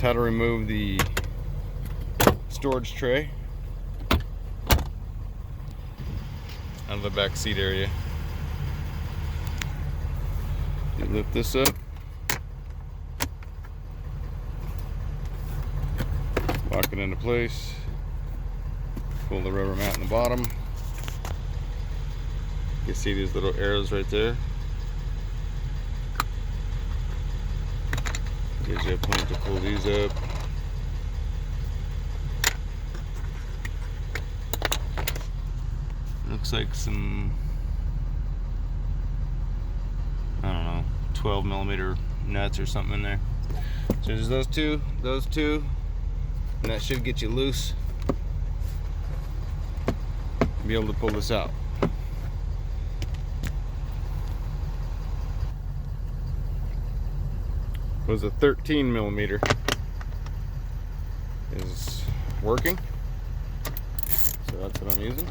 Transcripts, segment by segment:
how to remove the storage tray out of the back seat area. You lift this up, lock it into place, pull the rubber mat in the bottom. You can see these little arrows right there. Gives you a point to pull these up. Looks like some, I don't know, 12 millimeter nuts or something in there. So there's those two, and that should get you loose. Be able to pull this out. Was a 13 millimeter is working, so that's what I'm using.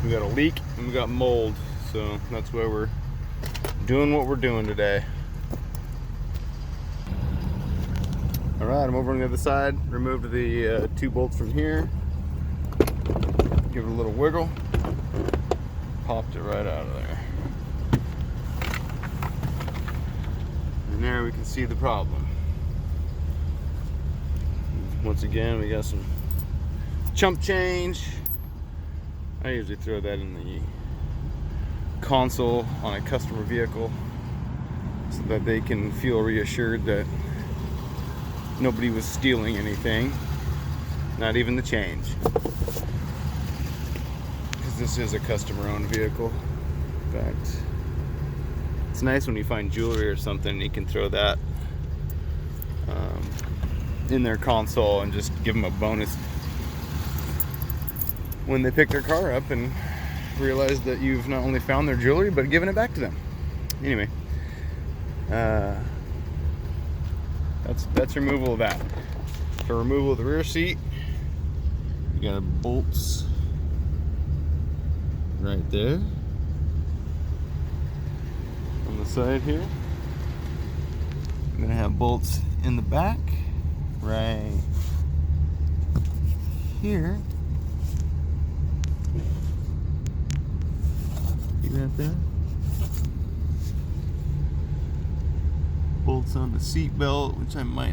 We got a leak and we got mold, so that's why we're doing what we're doing today. All right, I'm over on the other side. Removed the 2 bolts from here. Give it a little wiggle. Popped it right out of there. And there we can see the problem. Once again, we got some chump change. I usually throw that in the console on a customer vehicle so that they can feel reassured that nobody was stealing anything, not even the change. Because this is a customer-owned vehicle. In fact, it's nice when you find jewelry or something, you can throw that in their console and just give them a bonus when they pick their car up and realize that you've not only found their jewelry but given it back to them. Anyway, that's removal of that. For removal of the rear seat, you got bolts right there on the side here. I'm gonna have bolts in the back right here. Right there. Bolts on the seat belt, which I might